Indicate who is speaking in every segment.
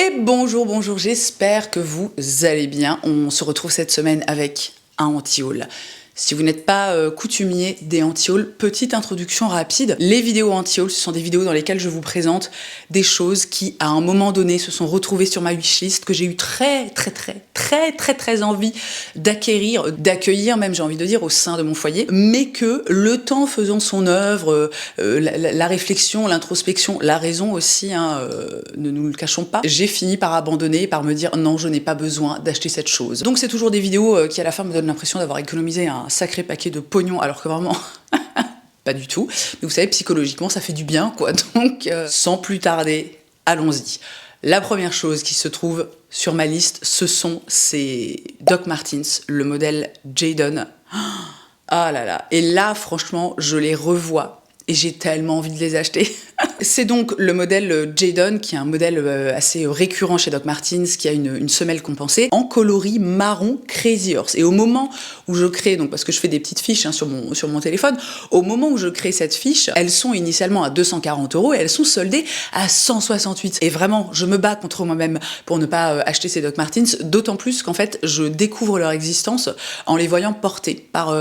Speaker 1: Et bonjour, j'espère que vous allez bien. On se retrouve cette semaine avec un anti-haul. Si vous n'êtes pas coutumier des anti-hauls, petite introduction rapide. Les vidéos anti-haul, ce sont des vidéos dans lesquelles je vous présente des choses qui, à un moment donné, se sont retrouvées sur ma wishlist, que j'ai eu très envie d'acquérir, d'accueillir même, j'ai envie de dire, au sein de mon foyer, mais que le temps faisant son œuvre, la réflexion, l'introspection, la raison aussi, ne nous le cachons pas, j'ai fini par abandonner, par me dire non, je n'ai pas besoin d'acheter cette chose. Donc c'est toujours des vidéos qui à la fin me donnent l'impression d'avoir économisé un sacré paquet de pognon, alors que vraiment pas du tout. Mais vous savez, psychologiquement ça fait du bien quoi. Donc sans plus tarder, allons-y. La première chose qui se trouve sur ma liste, ce sont ces Doc Martens, le modèle Jadon. Ah là là, et là franchement je les revois et j'ai tellement envie de les acheter. C'est donc le modèle Jadon, qui est un modèle assez récurrent chez Doc Martens, qui a une semelle compensée en coloris marron Crazy Horse. Et au moment où je crée, donc parce que je fais des petites fiches sur mon téléphone, au moment où je crée cette fiche, elles sont initialement à 240 € et elles sont soldées à 168. Et vraiment, je me bats contre moi-même pour ne pas acheter ces Doc Martens, d'autant plus qu'en fait, je découvre leur existence en les voyant portés par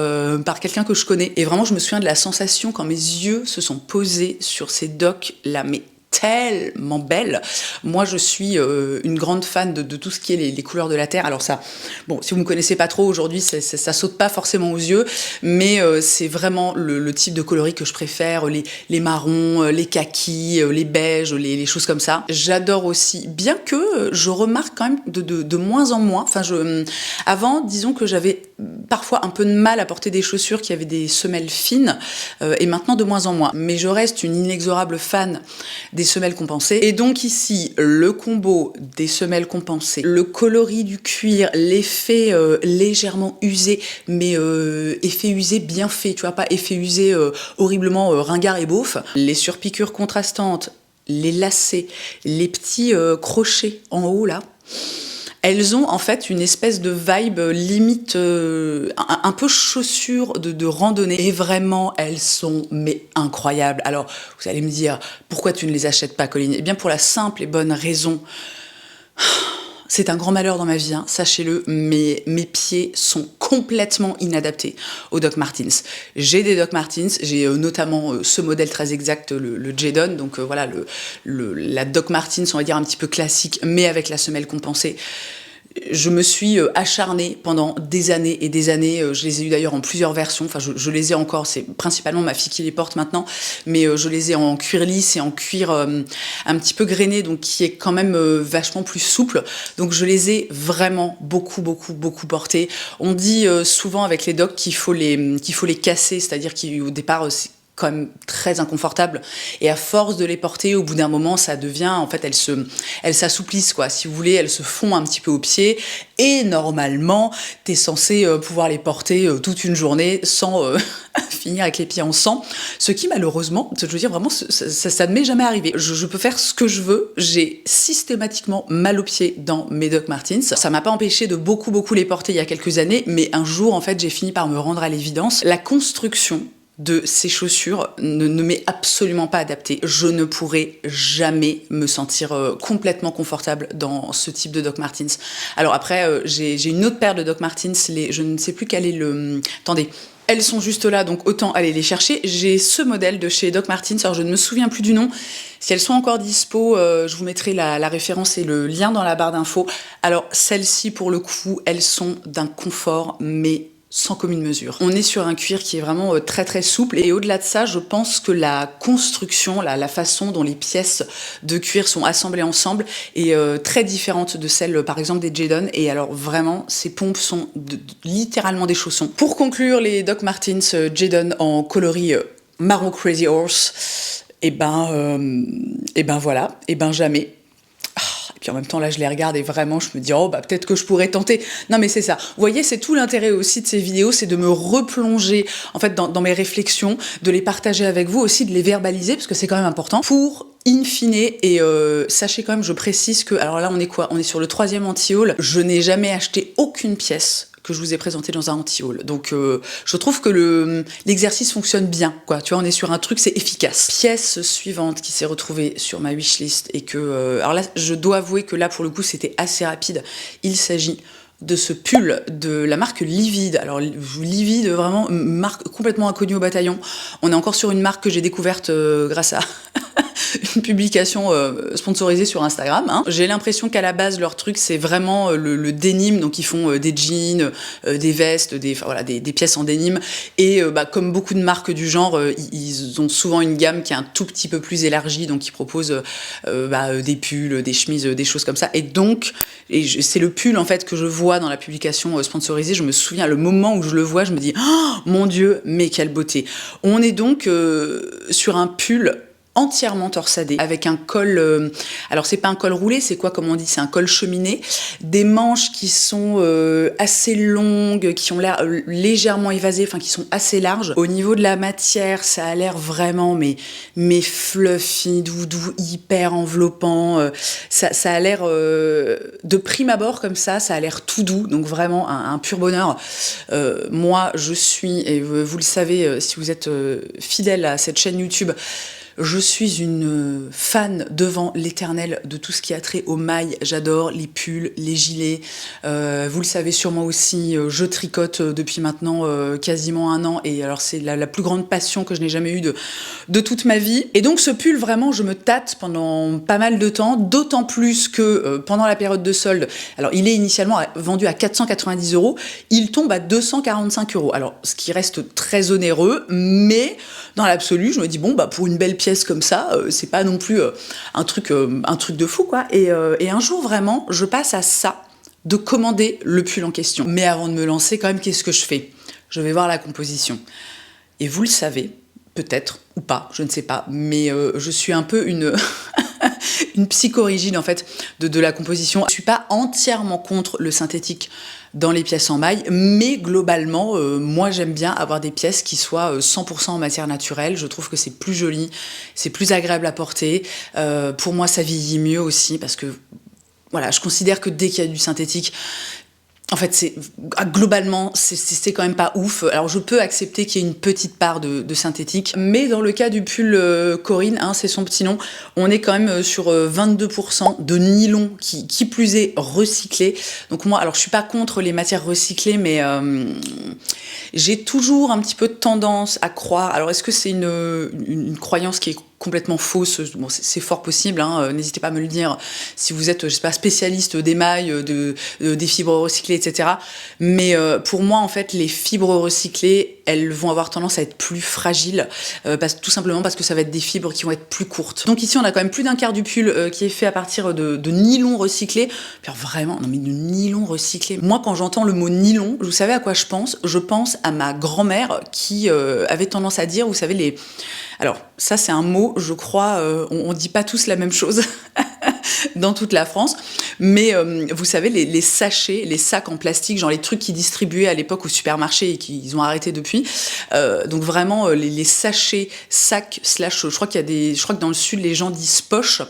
Speaker 1: quelqu'un que je connais. Et vraiment, je me souviens de la sensation quand mes yeux se sont posés sur ces Doc là, mais tellement belle. Moi, je suis une grande fan de tout ce qui est les couleurs de la Terre. Alors ça, bon, si vous me connaissez pas trop aujourd'hui, ça saute pas forcément aux yeux, mais c'est vraiment le type de coloris que je préfère, les marrons, les kakis, les beiges, les choses comme ça. J'adore aussi, bien que je remarque quand même de moins en moins, avant, disons que j'avais parfois un peu de mal à porter des chaussures qui avaient des semelles fines, et maintenant de moins en moins. Mais je reste une inexorable fan des semelles compensées. Et donc ici, le combo des semelles compensées, le coloris du cuir, l'effet légèrement usé, mais effet usé bien fait, tu vois, pas effet usé horriblement ringard et beauf. Les surpiqûres contrastantes, les lacets, les petits crochets en haut là, elles ont en fait une espèce de vibe limite un peu chaussure de randonnée. Et vraiment, elles sont mais incroyables. Alors, vous allez me dire, pourquoi tu ne les achètes pas, Colline ? Eh bien, pour la simple et bonne raison... C'est un grand malheur dans ma vie, sachez-le, mais mes pieds sont complètement inadaptés aux Doc Martens. J'ai des Doc Martens, j'ai notamment ce modèle très exact, le Jadon, donc voilà, la Doc Martens, on va dire un petit peu classique, mais avec la semelle compensée. Je me suis acharnée pendant des années et des années. Je les ai eu d'ailleurs en plusieurs versions. Enfin, je les ai encore. C'est principalement ma fille qui les porte maintenant. Mais je les ai en cuir lisse et en cuir un petit peu grainé, donc qui est quand même vachement plus souple. Donc je les ai vraiment beaucoup portés. On dit souvent avec les docs qu'il faut les casser, c'est-à-dire qu'au départ, c'est quand même très inconfortable, et à force de les porter, au bout d'un moment, ça devient, en fait, elles s'assouplissent, quoi. Si vous voulez, elles se font un petit peu aux pieds, et normalement, t'es censé pouvoir les porter toute une journée sans finir avec les pieds en sang, ce qui, malheureusement, je veux dire, vraiment, ça ne m'est jamais arrivé. Je peux faire ce que je veux, j'ai systématiquement mal aux pieds dans mes Doc Martens. Ça m'a pas empêché de beaucoup les porter il y a quelques années, mais un jour, en fait, j'ai fini par me rendre à l'évidence. La construction de ces chaussures ne m'est absolument pas adaptée. Je ne pourrai jamais me sentir complètement confortable dans ce type de Doc Martens. Alors après, j'ai une autre paire de Doc Martens, je ne sais plus quel est le... Attendez, elles sont juste là, donc autant aller les chercher. J'ai ce modèle de chez Doc Martens, alors je ne me souviens plus du nom. Si elles sont encore dispo, je vous mettrai la référence et le lien dans la barre d'infos. Alors celles-ci, pour le coup, elles sont d'un confort, mais sans commune mesure. On est sur un cuir qui est vraiment très souple, et au-delà de ça, je pense que la construction, la façon dont les pièces de cuir sont assemblées ensemble est très différente de celle, par exemple, des Jadon, et alors vraiment, ces pompes sont littéralement des chaussons. Pour conclure, les Doc Martens Jadon en coloris marron Crazy Horse, et ben voilà, et ben jamais. Et puis en même temps, là, je les regarde et vraiment, je me dis, oh, bah, peut-être que je pourrais tenter. Non, mais c'est ça. Vous voyez, c'est tout l'intérêt aussi de ces vidéos, c'est de me replonger, en fait, dans mes réflexions, de les partager avec vous, aussi de les verbaliser, parce que c'est quand même important, pour in fine, et sachez quand même, je précise que, alors là, on est quoi ? On est sur le 3e anti-haul. Je n'ai jamais acheté aucune pièce que je vous ai présenté dans un anti-haul. Donc je trouve que l'exercice fonctionne bien, quoi. Tu vois, on est sur un truc, c'est efficace. Pièce suivante qui s'est retrouvée sur ma wishlist et que... alors là, je dois avouer que là, pour le coup, c'était assez rapide. Il s'agit de ce pull de la marque Livide. Alors Livide, vraiment, marque complètement inconnue au bataillon. On est encore sur une marque que j'ai découverte grâce à... une publication sponsorisée sur Instagram. Hein. J'ai l'impression qu'à la base, leur truc, c'est vraiment le denim. Donc, ils font des jeans, des vestes, des pièces en denim. Et comme beaucoup de marques du genre, ils ont souvent une gamme qui est un tout petit peu plus élargie. Donc, ils proposent des pulls, des chemises, des choses comme ça. Et donc, c'est le pull, en fait, que je vois dans la publication sponsorisée. Je me souviens, le moment où je le vois, je me dis « Oh, mon Dieu, mais quelle beauté !» On est donc sur un pull entièrement torsadé, avec un col, alors c'est pas un col roulé, c'est quoi comme on dit, c'est un col cheminé, des manches qui sont assez longues, qui ont l'air légèrement évasées, enfin qui sont assez larges. Au niveau de la matière, ça a l'air vraiment mais fluffy, doudou, hyper enveloppant, ça a l'air de prime abord comme ça a l'air tout doux, donc vraiment un pur bonheur. Moi je suis, et vous le savez si vous êtes fidèle à cette chaîne YouTube, je suis une fan devant l'éternel de tout ce qui a trait aux mailles. J'adore les pulls, les gilets. Vous le savez sûrement aussi, je tricote depuis maintenant quasiment 1 an. Et alors c'est la plus grande passion que je n'ai jamais eue de toute ma vie. Et donc ce pull, vraiment, je me tâte pendant pas mal de temps. D'autant plus que pendant la période de solde, alors il est initialement vendu à 490 €. Il tombe à 245 €. Alors ce qui reste très onéreux, mais dans l'absolu, je me dis bon, pour une belle pièce comme ça, c'est pas non plus un truc de fou, quoi. Et un jour, vraiment, je passe à ça, de commander le pull en question. Mais avant de me lancer, quand même, qu'est-ce que je fais? Je vais voir la composition. Et vous le savez, peut-être, ou pas, je ne sais pas, mais je suis un peu une... une psychorigide, en fait, de la composition. Je suis pas entièrement contre le synthétique dans les pièces en maille, mais globalement, moi j'aime bien avoir des pièces qui soient 100% en matière naturelle. Je trouve que c'est plus joli, c'est plus agréable à porter. Pour moi, ça vieillit mieux aussi, parce que voilà, je considère que dès qu'il y a du synthétique, en fait, globalement, c'est quand même pas ouf. Alors, je peux accepter qu'il y ait une petite part de synthétique, mais dans le cas du pull Corinne, hein, c'est son petit nom, on est quand même sur 22% de nylon, qui plus est recyclé. Donc moi, alors je suis pas contre les matières recyclées, mais j'ai toujours un petit peu de tendance à croire. Alors, est-ce que c'est une croyance qui est complètement fausse? Bon, c'est fort possible, hein, n'hésitez pas à me le dire si vous êtes, je sais pas, spécialiste des mailles, des fibres recyclées, etc. Mais pour moi, en fait, les fibres recyclées, elles vont avoir tendance à être plus fragiles, tout simplement parce que ça va être des fibres qui vont être plus courtes. Donc ici, on a quand même plus d'un quart du pull qui est fait à partir de nylon recyclé. Alors vraiment, non mais de nylon recyclé. Moi, quand j'entends le mot nylon, vous savez à quoi je pense? Je pense à ma grand-mère qui avait tendance à dire, vous savez, alors, ça, c'est un mot, je crois, on dit pas tous la même chose dans toute la France, mais vous savez, les sachets, les sacs en plastique, genre les trucs qu'ils distribuaient à l'époque au supermarché et qu'ils ont arrêté depuis. Donc vraiment, les sachets, sacs, slash, je crois que dans le sud, les gens disent poche,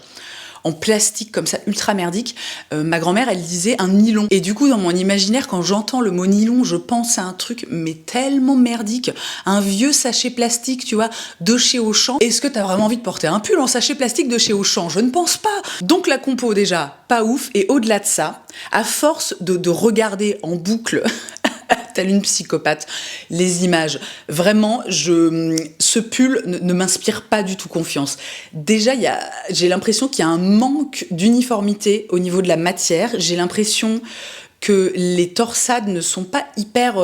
Speaker 1: en plastique comme ça, ultra merdique. Ma grand-mère, elle disait un nylon. Et du coup, dans mon imaginaire, quand j'entends le mot nylon, je pense à un truc, mais tellement merdique. Un vieux sachet plastique, tu vois, de chez Auchan. Est-ce que t'as vraiment envie de porter un pull en sachet plastique de chez Auchan? Je ne pense pas. Donc la compo, déjà, pas ouf. Et au-delà de ça, à force de regarder en boucle... telle une psychopathe, les images. Vraiment, ce pull ne m'inspire pas du tout confiance. Déjà, j'ai l'impression qu'il y a un manque d'uniformité au niveau de la matière. J'ai l'impression que les torsades ne sont pas hyper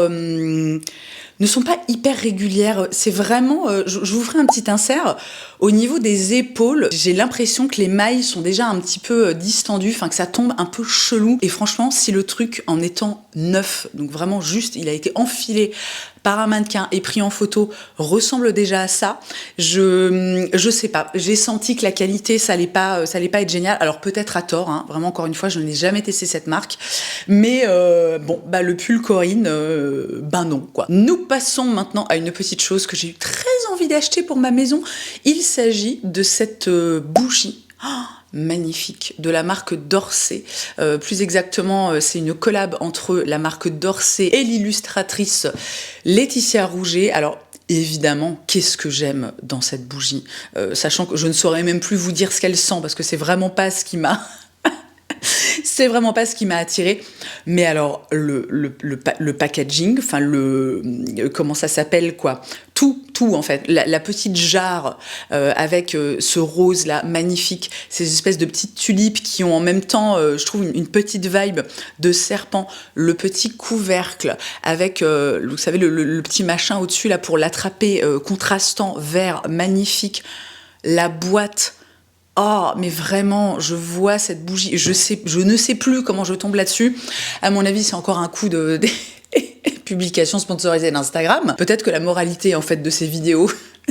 Speaker 1: régulières. C'est vraiment... je vous ferai un petit insert. Au niveau des épaules, j'ai l'impression que les mailles sont déjà un petit peu distendues, enfin que ça tombe un peu chelou. Et franchement, si le truc, en étant neuf, donc vraiment juste, il a été enfilé par un mannequin et pris en photo, ressemble déjà à ça, je sais pas. J'ai senti que la qualité, ça allait pas être génial. Alors peut-être à tort, hein. Vraiment, encore une fois, je n'ai jamais testé cette marque. Mais le pull Corinne, non, quoi. Nous passons maintenant à une petite chose que j'ai eu très envie d'acheter pour ma maison. Il s'agit de cette bougie Magnifique, de la marque Dorset. Plus exactement, c'est une collab entre la marque Dorset et l'illustratrice Laetitia Rouget. Alors, évidemment, qu'est-ce que j'aime dans cette bougie, sachant que je ne saurais même plus vous dire ce qu'elle sent, parce que c'est vraiment pas ce qui m'a... C'est vraiment pas ce qui m'a attiré. Mais alors, le packaging, enfin, comment ça s'appelle, quoi. Tout, en fait. La petite jarre avec ce rose-là, magnifique. Ces espèces de petites tulipes qui ont en même temps, je trouve, une petite vibe de serpent. Le petit couvercle avec, vous savez, le petit machin au-dessus, là, pour l'attraper, contrastant, vert, magnifique. La boîte... Oh, mais vraiment, je vois cette bougie, je ne sais plus comment je tombe là-dessus. À mon avis, c'est encore un coup de publication sponsorisée d'Instagram. Peut-être que la moralité, en fait, de ces vidéos,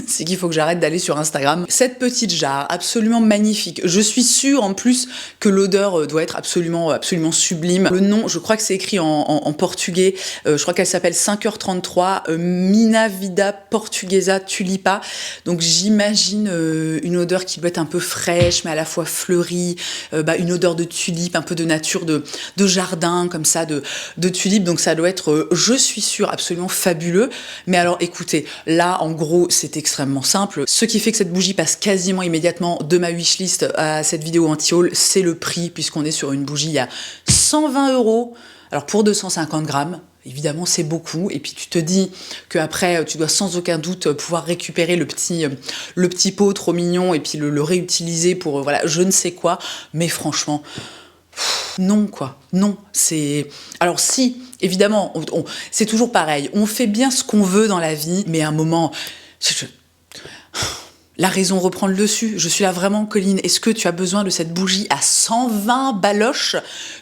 Speaker 1: c'est qu'il faut que j'arrête d'aller sur Instagram. Cette petite jarre, absolument magnifique. Je suis sûre, en plus, que l'odeur doit être absolument sublime. Le nom, je crois que c'est écrit en portugais. Je crois qu'elle s'appelle 5h33, Mina Vida Portuguesa Tulipa. Donc, j'imagine une odeur qui doit être un peu fraîche, mais à la fois fleurie. Une odeur de tulipe, un peu de nature, de jardin, comme ça, de tulipes. Donc, ça doit être, je suis sûre, absolument fabuleux. Mais alors, écoutez, là, en gros, c'était extrêmement simple. Ce qui fait que cette bougie passe quasiment immédiatement de ma wishlist à cette vidéo anti-haul, c'est le prix, puisqu'on est sur une bougie à 120 €. Alors pour 250 grammes, évidemment c'est beaucoup, et puis tu te dis qu'après tu dois sans aucun doute pouvoir récupérer le petit pot trop mignon et puis le réutiliser pour voilà je ne sais quoi, mais franchement... Non, quoi. Non, c'est... Alors si, évidemment, c'est toujours pareil. On fait bien ce qu'on veut dans la vie, mais à un moment... La raison reprend le dessus. Je suis là vraiment, Colline. Est-ce que tu as besoin de cette bougie à 120 baloches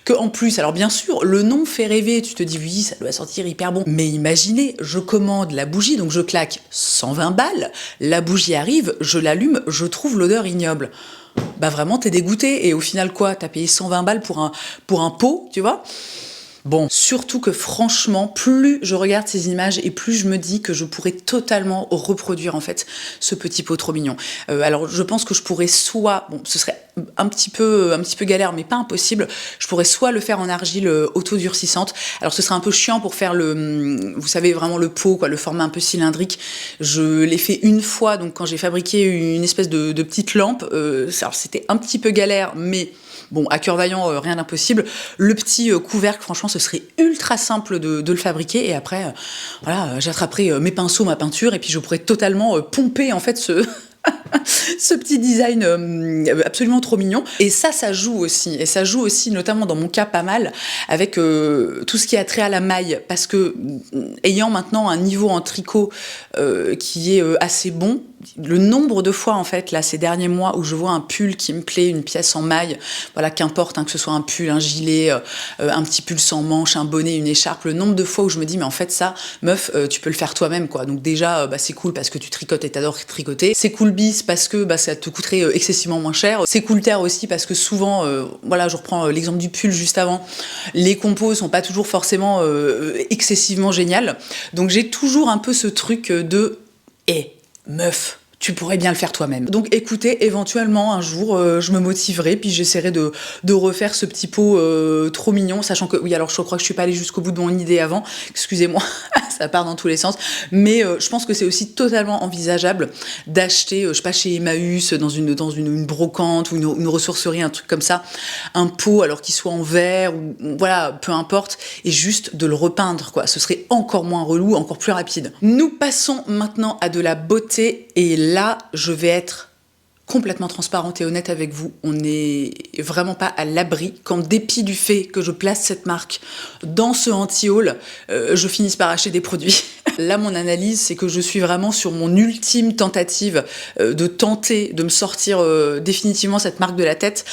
Speaker 1: que en plus, alors bien sûr, le nom fait rêver. Tu te dis oui, ça doit sentir hyper bon. Mais imaginez, je commande la bougie, donc je claque 120 balles. La bougie arrive, je l'allume, je trouve l'odeur ignoble. Bah vraiment, t'es dégoûté. Et au final, quoi? T'as payé 120 balles pour un pot, tu vois? Bon, surtout que franchement, plus je regarde ces images et plus je me dis que je pourrais totalement reproduire en fait ce petit pot trop mignon. Alors je pense que je pourrais soit, bon ce serait un petit peu galère mais pas impossible, je pourrais soit le faire en argile auto-durcissante. Alors ce serait un peu chiant pour faire vous savez vraiment le pot, quoi, le format un peu cylindrique. Je l'ai fait une fois, donc quand j'ai fabriqué une espèce de petite lampe, alors c'était un petit peu galère mais... Bon, à cœur vaillant, rien d'impossible. Le petit couvercle, franchement, ce serait ultra simple de le fabriquer. Et après, voilà, j'attraperai mes pinceaux, ma peinture, et puis je pourrais totalement pomper, en fait, ce petit design absolument trop mignon. Et ça joue aussi. Et ça joue aussi, notamment dans mon cas, pas mal, avec tout ce qui a trait à la maille. Parce que, ayant maintenant un niveau en tricot qui est assez bon, le nombre de fois, en fait, là, ces derniers mois, où je vois un pull qui me plaît, une pièce en maille, voilà, qu'importe, hein, que ce soit un pull, un gilet, un petit pull sans manches, un bonnet, une écharpe, le nombre de fois où je me dis, mais en fait, ça, meuf, tu peux le faire toi-même, quoi. Donc déjà, c'est cool parce que tu tricotes et t'adores tricoter. C'est cool bis parce que ça te coûterait excessivement moins cher. C'est cool terre aussi parce que souvent, voilà, je reprends l'exemple du pull juste avant, les compos sont pas toujours forcément excessivement géniales. Donc j'ai toujours un peu ce truc de, meuf, tu pourrais bien le faire toi-même. Donc écoutez, éventuellement un jour je me motiverai puis j'essaierai de refaire ce petit pot trop mignon, sachant que oui, alors je crois que je suis pas allée jusqu'au bout de mon idée avant, excusez-moi, ça part dans tous les sens, mais je pense que c'est aussi totalement envisageable d'acheter, je sais pas, chez Emmaüs, dans une brocante ou une ressourcerie, un truc comme ça, un pot alors qu'il soit en verre ou voilà, peu importe, et juste de le repeindre, quoi. Ce serait encore moins relou, encore plus rapide. Nous passons maintenant à de la beauté, et là, je vais être complètement transparente et honnête avec vous. On n'est vraiment pas à l'abri qu'en dépit du fait que je place cette marque dans ce anti-haul, je finisse par acheter des produits. Là, mon analyse, c'est que je suis vraiment sur mon ultime tentative de tenter de me sortir définitivement cette marque de la tête.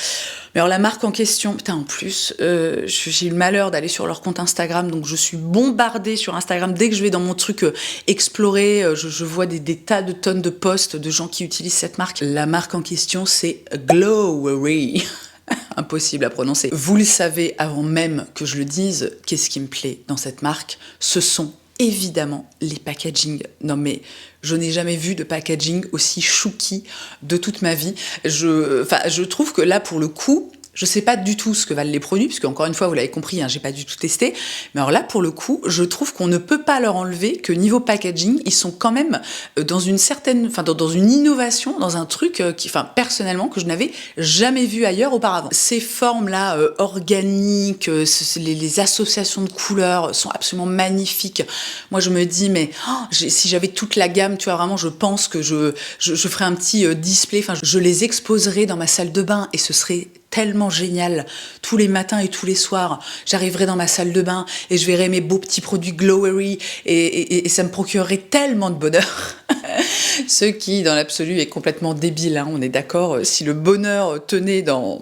Speaker 1: Mais alors la marque en question, putain, en plus, j'ai eu le malheur d'aller sur leur compte Instagram, donc je suis bombardée sur Instagram. Dès que je vais dans mon truc explorer, je vois des tas de tonnes de posts de gens qui utilisent cette marque. La marque en question, c'est Glowery. Impossible à prononcer. Vous le savez avant même que je le dise, qu'est-ce qui me plaît dans cette marque? Ce sont évidemment les packaging. Non mais je n'ai jamais vu de packaging aussi chouki de toute ma vie. Je trouve que là pour le coup, je sais pas du tout ce que valent les produits, puisque encore une fois, vous l'avez compris, hein, j'ai pas du tout testé. Mais alors là, pour le coup, je trouve qu'on ne peut pas leur enlever que niveau packaging, ils sont quand même dans une certaine, enfin dans une innovation, dans un truc qui, enfin personnellement, que je n'avais jamais vu ailleurs auparavant. Ces formes-là organiques, les associations de couleurs sont absolument magnifiques. Moi, je me dis, mais si j'avais toute la gamme, tu vois, vraiment, je pense que je ferais un petit display. Enfin, je les exposerais dans ma salle de bain et ce serait tellement génial. Tous les matins et tous les soirs, j'arriverai dans ma salle de bain et je verrai mes beaux petits produits Glowery et ça me procurerait tellement de bonheur. Ce qui, dans l'absolu, est complètement débile, hein, on est d'accord. Si le bonheur tenait dans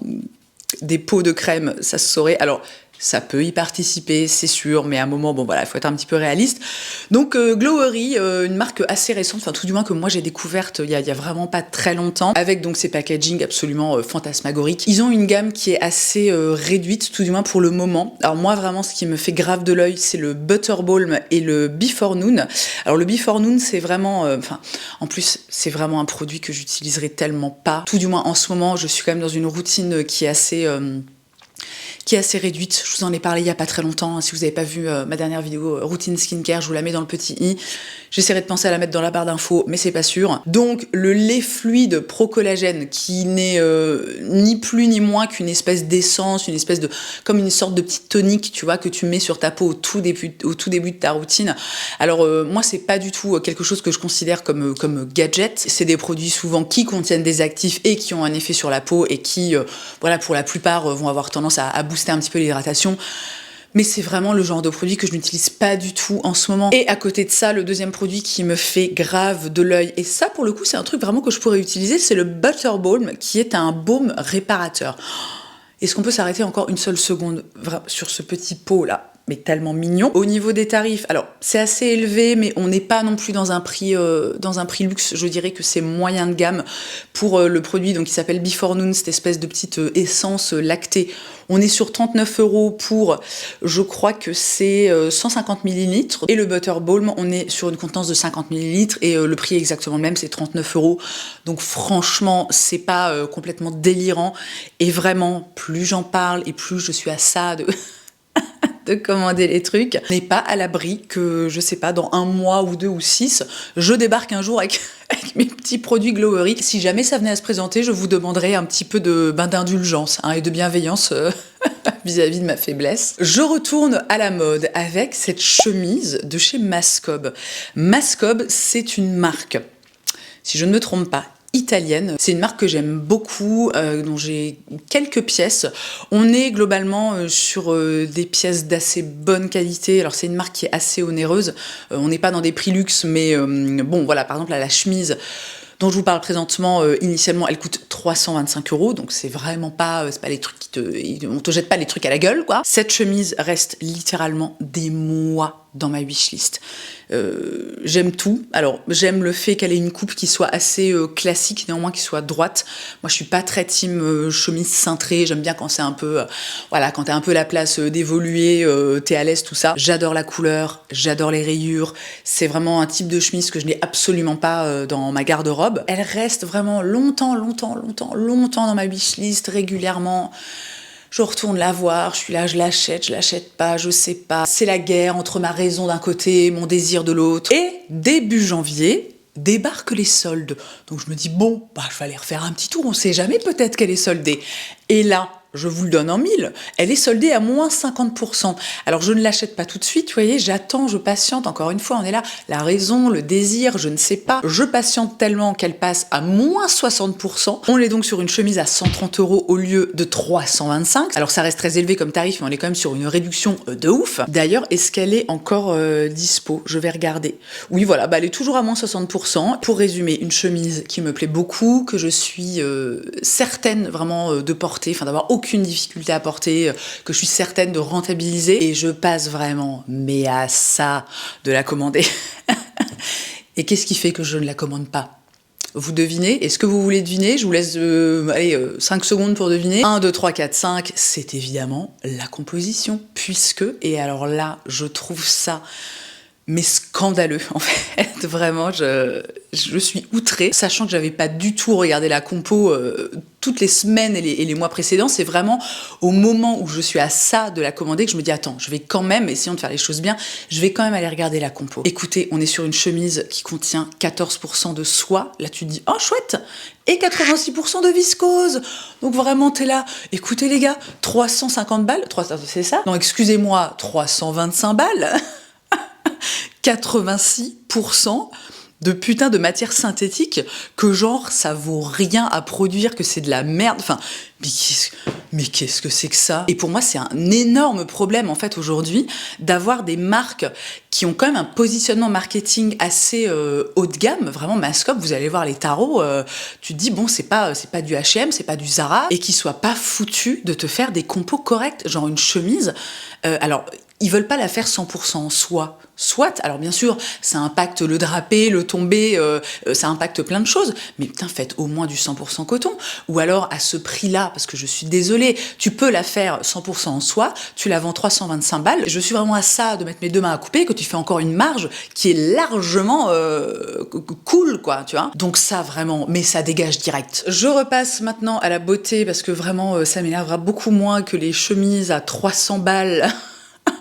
Speaker 1: des pots de crème, ça se saurait. Alors, ça peut y participer, c'est sûr, mais à un moment, bon voilà, il faut être un petit peu réaliste. Donc Glowery, une marque assez récente, enfin tout du moins que moi j'ai découverte il y a vraiment pas très longtemps, avec donc ces packaging absolument fantasmagoriques. Ils ont une gamme qui est assez réduite, tout du moins pour le moment. Alors moi vraiment, ce qui me fait grave de l'œil, c'est le Butterbalm et le Before Noon. Alors le Before Noon, c'est vraiment, en plus c'est vraiment un produit que j'utiliserai tellement pas. Tout du moins en ce moment, je suis quand même dans une routine qui est assez réduite. Je vous en ai parlé il y a pas très longtemps. Si vous n'avez pas vu ma dernière vidéo routine skincare, je vous la mets dans le petit i. J'essaierai de penser à la mettre dans la barre d'infos, mais c'est pas sûr. Donc le lait fluide pro-collagène, qui n'est ni plus ni moins qu'une espèce d'essence, comme une sorte de petite tonique, tu vois, que tu mets sur ta peau au tout début de ta routine. Alors moi, c'est pas du tout quelque chose que je considère comme gadget. C'est des produits souvent qui contiennent des actifs et qui ont un effet sur la peau et qui, voilà, pour la plupart, vont avoir tendance à booster un petit peu l'hydratation. Mais c'est vraiment le genre de produit que je n'utilise pas du tout en ce moment. Et à côté de ça, le deuxième produit qui me fait grave de l'œil, et ça pour le coup c'est un truc vraiment que je pourrais utiliser, c'est le Butterbalm, qui est un baume réparateur. Est-ce qu'on peut s'arrêter encore une seule seconde sur ce petit pot là, mais tellement mignon. Au niveau des tarifs, alors c'est assez élevé, mais on n'est pas non plus dans un prix luxe. Je dirais que c'est moyen de gamme pour le produit donc qui s'appelle Before Noon, cette espèce de petite essence lactée. On est sur 39 € pour, je crois que c'est 150 ml. Et le Butterbalm, on est sur une contenance de 50 ml et le prix est exactement le même, c'est 39 €. Donc franchement, c'est pas complètement délirant. Et vraiment, plus j'en parle et plus je suis à ça de commander les trucs. On n'est pas à l'abri que, je sais pas, dans 1 mois ou 2 ou 6, je débarque un jour avec mes petits produits Glowery. Si jamais ça venait à se présenter, je vous demanderai un petit peu d'indulgence et de bienveillance vis-à-vis de ma faiblesse. Je retourne à la mode avec cette chemise de chez Mascob. Mascob, c'est une marque, si je ne me trompe pas, italienne. C'est une marque que j'aime beaucoup, dont j'ai quelques pièces. On est globalement sur des pièces d'assez bonne qualité. Alors c'est une marque qui est assez onéreuse. On n'est pas dans des prix luxe, mais bon voilà, par exemple là, la chemise dont je vous parle présentement, initialement, elle coûte 325 €, donc c'est vraiment pas, c'est pas les trucs on te jette pas les trucs à la gueule, quoi. Cette chemise reste littéralement des mois dans ma wishlist. J'aime tout. Alors, j'aime le fait qu'elle ait une coupe qui soit assez classique, néanmoins qui soit droite. Moi, je suis pas très team chemise cintrée. J'aime bien quand c'est un peu, voilà, quand t'as un peu la place d'évoluer, t'es à l'aise, tout ça. J'adore la couleur, j'adore les rayures. C'est vraiment un type de chemise que je n'ai absolument pas dans ma garde-robe. Elle reste vraiment longtemps dans ma wishlist, régulièrement. Je retourne la voir, je suis là, je l'achète pas, je sais pas. C'est la guerre entre ma raison d'un côté, mon désir de l'autre. Et début janvier, débarquent les soldes. Donc je me dis, bon, je vais aller refaire un petit tour, on sait jamais, peut-être qu'elle est soldée. Et là, je vous le donne en mille, elle est soldée à moins 50%. Alors je ne l'achète pas tout de suite, vous voyez, j'attends, je patiente, encore une fois, on est là, la raison, le désir, je ne sais pas. Je patiente tellement qu'elle passe à moins 60%. On est donc sur une chemise à 130 € au lieu de 325. Alors ça reste très élevé comme tarif, mais on est quand même sur une réduction de ouf. D'ailleurs, est-ce qu'elle est encore dispo? Je vais regarder. Oui, voilà, elle est toujours à moins 60%. Pour résumer, une chemise qui me plaît beaucoup, que je suis certaine vraiment de porter, enfin d'avoir aucune difficulté à porter, que je suis certaine de rentabiliser, et je passe vraiment, mais à ça, de la commander. Et qu'est-ce qui fait que je ne la commande pas? Vous devinez? Est-ce que vous voulez deviner? Je vous laisse 5 secondes pour deviner. 1, 2, 3, 4, 5, c'est évidemment la composition. Puisque, et alors là, je trouve ça mais scandaleux en fait. Vraiment, je suis outrée, sachant que j'avais pas du tout regardé la compo toutes les semaines et les mois précédents. C'est vraiment au moment où je suis à ça de la commander que je me dis attends, je vais quand même, essayons de faire les choses bien, je vais quand même aller regarder la compo. Écoutez, on est sur une chemise qui contient 14% de soie. Là tu te dis oh chouette, et 86% de viscose. Donc vraiment t'es là. Écoutez les gars, 350 balles, c'est ça? Non excusez-moi, 325 balles. 86% de putain de matière synthétique, que genre ça vaut rien à produire, que c'est de la merde. Enfin, mais qu'est-ce que c'est que ça? Et pour moi, c'est un énorme problème en fait aujourd'hui d'avoir des marques qui ont quand même un positionnement marketing assez haut de gamme, vraiment Mascop. Vous allez voir les tarots, tu te dis bon, c'est pas du H&M, c'est pas du Zara, et qui soient pas foutus de te faire des compos corrects, genre une chemise. Alors ils veulent pas la faire 100% en soie. Soit, alors bien sûr, ça impacte le drapé, le tombé, ça impacte plein de choses, mais putain, faites au moins du 100% coton. Ou alors, à ce prix-là, parce que je suis désolée, tu peux la faire 100% en soie, tu la vends 325 balles. Je suis vraiment à ça de mettre mes deux mains à couper, que tu fais encore une marge qui est largement cool, quoi, tu vois. Donc ça, vraiment, mais ça dégage direct. Je repasse maintenant à la beauté, parce que vraiment, ça m'énervera beaucoup moins que les chemises à 300 balles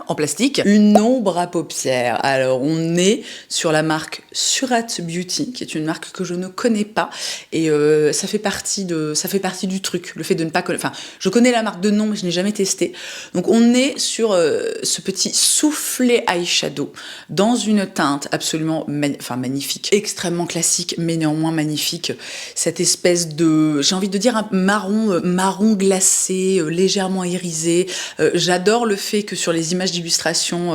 Speaker 1: en plastique. Une ombre à paupières. Alors, on est sur la marque Surat Beauty, qui est une marque que je ne connais pas, et ça fait partie du truc, le fait de ne pas connaître. Enfin, je connais la marque de nom, mais je n'ai jamais testé. Donc, on est sur ce petit soufflet eyeshadow dans une teinte absolument magnifique, extrêmement classique, mais néanmoins magnifique. Cette espèce de, j'ai envie de dire, un marron glacé, légèrement irisé. J'adore le fait que sur les images d'illustration,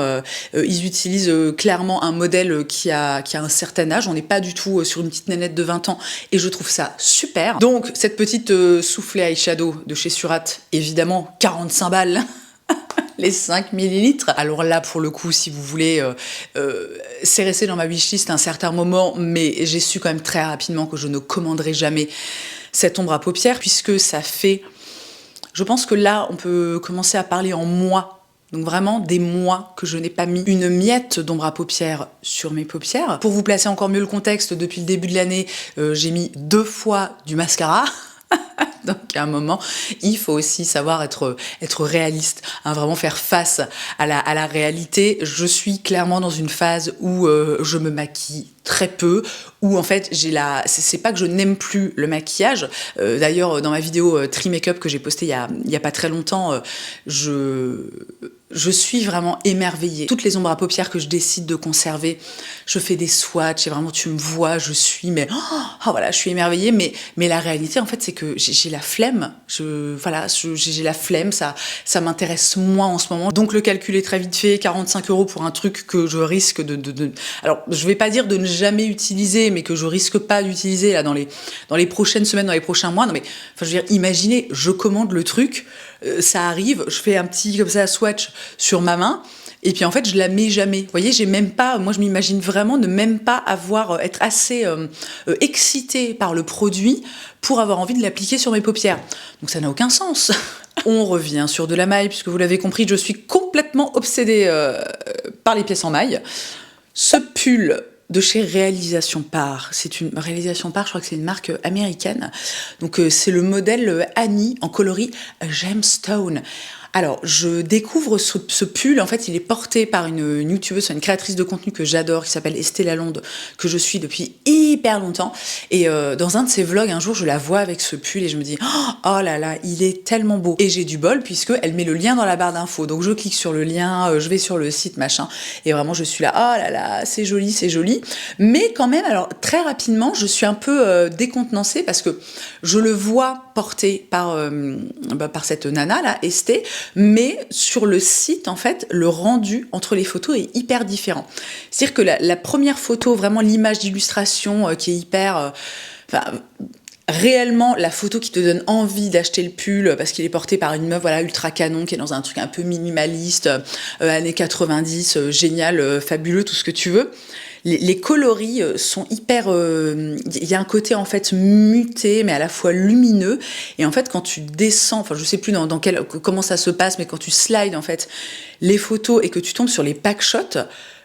Speaker 1: ils utilisent clairement un modèle qui a un certain âge. On n'est pas du tout sur une petite nénette de 20 ans, et je trouve ça super. Donc cette petite soufflée eyeshadow de chez Surat, évidemment 45 balles. Les 5 millilitres. Alors là, pour le coup, si vous voulez, c'est resté dans ma wishlist à un certain moment, mais j'ai su quand même très rapidement que je ne commanderai jamais cette ombre à paupières, puisque ça fait... Je pense que là, on peut commencer à parler en mois. Donc vraiment des mois que je n'ai pas mis une miette d'ombre à paupières sur mes paupières. Pour vous placer encore mieux le contexte, depuis le début de l'année, j'ai mis 2 fois du mascara. Donc à un moment, il faut aussi savoir être réaliste, hein, vraiment faire face à la réalité. Je suis clairement dans une phase où je me maquille très peu, où en fait c'est pas que je n'aime plus le maquillage. D'ailleurs, dans ma vidéo Tri Makeup que j'ai postée il y a pas très longtemps, je suis vraiment émerveillée. Toutes les ombres à paupières que je décide de conserver, je fais des swatchs et vraiment tu me vois, je suis voilà, je suis émerveillée, mais la réalité en fait c'est que j'ai la flemme. J'ai la flemme, ça m'intéresse moins en ce moment. Donc le calcul est très vite fait, 45 € pour un truc que je risque alors je vais pas dire de ne jamais utiliser, mais que je risque pas d'utiliser là dans les prochaines semaines, dans les prochains mois. Non mais enfin je veux dire, imaginez, je commande le truc, ça arrive, je fais un petit comme ça swatch sur ma main, et puis en fait je la mets jamais. Vous voyez, j'ai même pas, moi je m'imagine vraiment ne même pas être assez excitée par le produit pour avoir envie de l'appliquer sur mes paupières. Donc ça n'a aucun sens. On revient sur de la maille, puisque vous l'avez compris, je suis complètement obsédée par les pièces en maille. Ce pull de chez Réalisation Par. C'est une Réalisation Par, je crois que c'est une marque américaine. Donc c'est le modèle Annie en coloris Gemstone. Alors, je découvre ce pull, en fait, il est porté par une youtubeuse, une créatrice de contenu que j'adore, qui s'appelle Estée Lalonde, que je suis depuis hyper longtemps. Et dans un de ses vlogs, un jour, je la vois avec ce pull et je me dis « Oh là là, il est tellement beau !» Et j'ai du bol, puisqu'elle met le lien dans la barre d'infos. Donc, je clique sur le lien, je vais sur le site, machin, et vraiment, je suis là « Oh là là, c'est joli, c'est joli !» Mais quand même, alors, très rapidement, je suis un peu décontenancée parce que je le vois porté par cette nana, là, Estée, mais sur le site, en fait, le rendu entre les photos est hyper différent. C'est-à-dire que la première photo, vraiment l'image d'illustration qui est hyper... réellement, la photo qui te donne envie d'acheter le pull parce qu'il est porté par une meuf, voilà, ultra canon, qui est dans un truc un peu minimaliste, années 90, génial, fabuleux, tout ce que tu veux. Les coloris sont hyper... Il y a un côté, en fait, muté, mais à la fois lumineux. Et en fait, quand tu descends... Enfin, je sais plus comment ça se passe, mais quand tu slides, en fait, les photos et que tu tombes sur les packshots,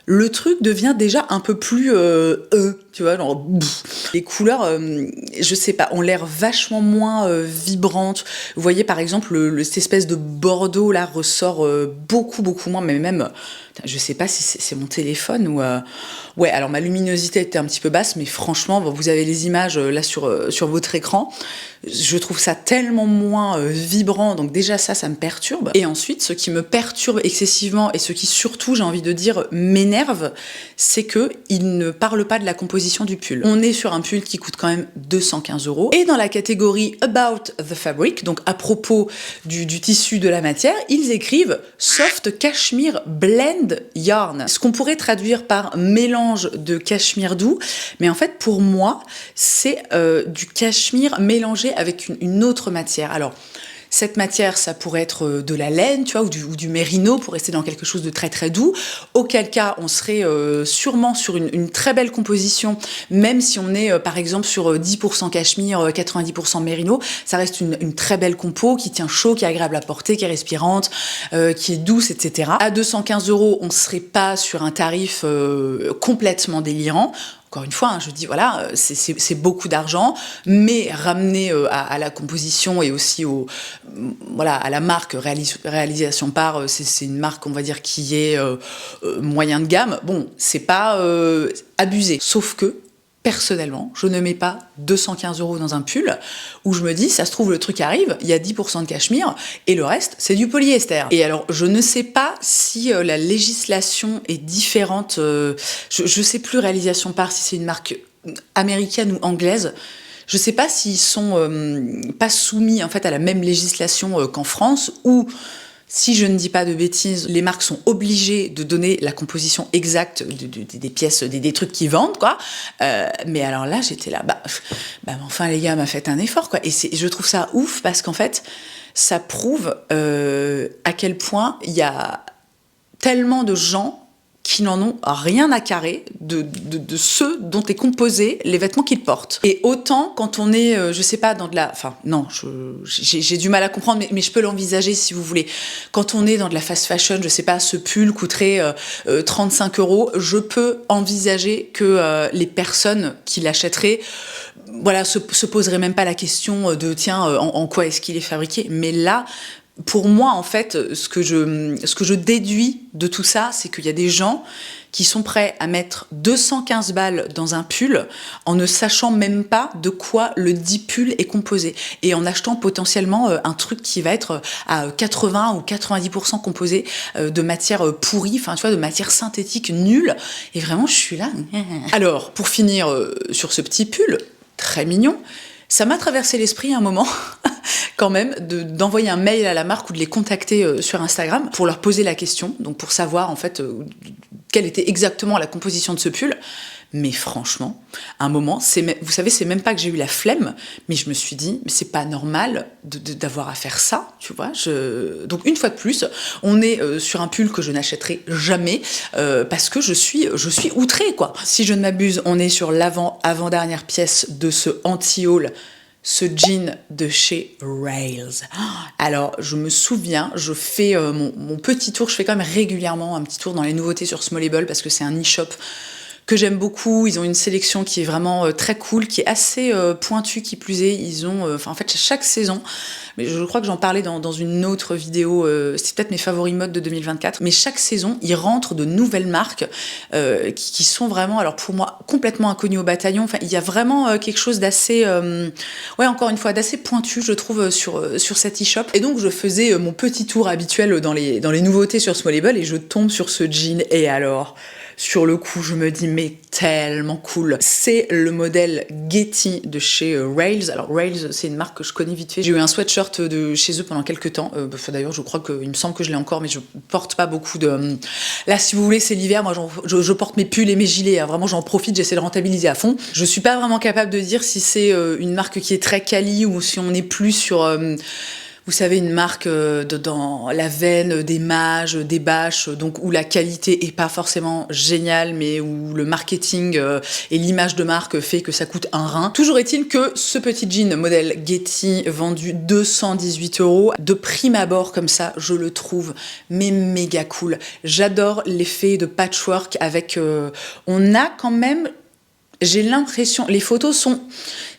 Speaker 1: le truc devient déjà un peu plus tu vois, genre les couleurs, je sais pas, ont l'air vachement moins vibrantes. Vous voyez par exemple cette espèce de bordeaux là ressort beaucoup moins, mais même je sais pas si c'est mon téléphone ou ouais, alors ma luminosité était un petit peu basse, mais franchement vous avez les images là sur votre écran. Je trouve ça tellement moins vibrant, donc déjà ça me perturbe. Et ensuite, ce qui me perturbe excessivement et ce qui surtout, j'ai envie de dire, m'énerve, c'est que il ne parle pas de la composition du pull. On est sur un pull qui coûte quand même 215 €. Et dans la catégorie About the Fabric, donc à propos du tissu de la matière, ils écrivent Soft Cashmere Blend Yarn. Ce qu'on pourrait traduire par mélange de cachemire doux, mais en fait pour moi, c'est du cachemire mélangé avec une autre matière. Alors, cette matière, ça pourrait être de la laine, tu vois, ou du mérino pour rester dans quelque chose de très très doux. Auquel cas, on serait sûrement sur une très belle composition, même si on est par exemple sur 10% cachemire, 90% mérino. Ça reste une très belle compo qui tient chaud, qui est agréable à porter, qui est respirante, qui est douce, etc. À 215 €, on serait pas sur un tarif complètement délirant. Encore une fois, je dis voilà, c'est beaucoup d'argent, mais ramené à la composition et aussi voilà, à la marque réalisation par, c'est une marque, on va dire, qui est moyen de gamme. Bon, c'est pas abusé, sauf que personnellement, je ne mets pas 215 € dans un pull où je me dis, ça se trouve, le truc arrive, il y a 10% de cachemire et le reste, c'est du polyester. Et alors, je ne sais pas si la législation est différente. Je sais plus réalisation par si c'est une marque américaine ou anglaise. Je sais pas s'ils sont pas soumis en fait à la même législation qu'en France, ou si je ne dis pas de bêtises, les marques sont obligées de donner la composition exacte des pièces, des trucs qu'ils vendent, quoi. Mais alors là, j'étais là, enfin les gars, m'a fait un effort, quoi. Et je trouve ça ouf parce qu'en fait, ça prouve à quel point il y a tellement de gens qui n'en ont rien à carrer de ceux dont est composé les vêtements qu'ils portent. Et autant quand on est, je sais pas, dans de la... Enfin, non, j'ai du mal à comprendre, mais je peux l'envisager si vous voulez. Quand on est dans de la fast fashion, je sais pas, ce pull coûterait 35 €, je peux envisager que les personnes qui l'achèteraient voilà, se poseraient même pas la question de, tiens, en quoi est-ce qu'il est fabriqué. Mais là... Pour moi, en fait, ce que je déduis de tout ça, c'est qu'il y a des gens qui sont prêts à mettre 215 balles dans un pull en ne sachant même pas de quoi le dit pull est composé. Et en achetant potentiellement un truc qui va être à 80 ou 90% composé de matière pourrie, enfin, tu vois, de matière synthétique nulle. Et vraiment, je suis là. Alors, pour finir sur ce petit pull, très mignon, ça m'a traversé l'esprit un moment... quand même, d'envoyer un mail à la marque ou de les contacter sur Instagram pour leur poser la question, donc pour savoir en fait quelle était exactement la composition de ce pull. Mais franchement, à un moment, vous savez, c'est même pas que j'ai eu la flemme, mais je me suis dit, mais c'est pas normal d'avoir à faire ça, tu vois. Donc une fois de plus, on est sur un pull que je n'achèterai jamais parce que je suis outrée, quoi. Si je ne m'abuse, on est sur l'avant-dernière pièce de ce anti-haul, ce jean de chez Rails. Alors, je me souviens, je fais mon petit tour, je fais quand même régulièrement un petit tour dans les nouveautés sur Smallable parce que c'est un e-shop que j'aime beaucoup. Ils ont une sélection qui est vraiment très cool, qui est assez pointue, qui plus est. Ils ont, en fait, chaque saison, mais je crois que j'en parlais dans une autre vidéo, c'est peut-être mes favoris modes de 2024, mais chaque saison, ils rentrent de nouvelles marques qui sont vraiment, alors pour moi, complètement inconnues au bataillon. Enfin, il y a vraiment quelque chose d'assez, encore une fois, d'assez pointu, je trouve, sur cet e-shop. Et donc, je faisais mon petit tour habituel dans les nouveautés sur Smallable et je tombe sur ce jean. Et alors... Sur le coup, je me dis, mais tellement cool. C'est le modèle Getty de chez Rails. Alors, Rails, c'est une marque que je connais vite fait. J'ai eu un sweatshirt de chez eux pendant quelques temps. D'ailleurs, je crois qu'il me semble que je l'ai encore, mais je porte pas beaucoup de... Là, si vous voulez, c'est l'hiver. Moi, je porte mes pulls et mes gilets. Hein. Vraiment, j'en profite. J'essaie de rentabiliser à fond. Je suis pas vraiment capable de dire si c'est une marque qui est très quali ou si on est plus sur... Vous savez, une marque dans la veine des mages, des bâches, donc où la qualité est pas forcément géniale, mais où le marketing et l'image de marque fait que ça coûte un rein. Toujours est-il que ce petit jean modèle Getty vendu 218 €, de prime abord comme ça, je le trouve mais méga cool. J'adore l'effet de patchwork avec... on a quand même... J'ai l'impression, les photos sont,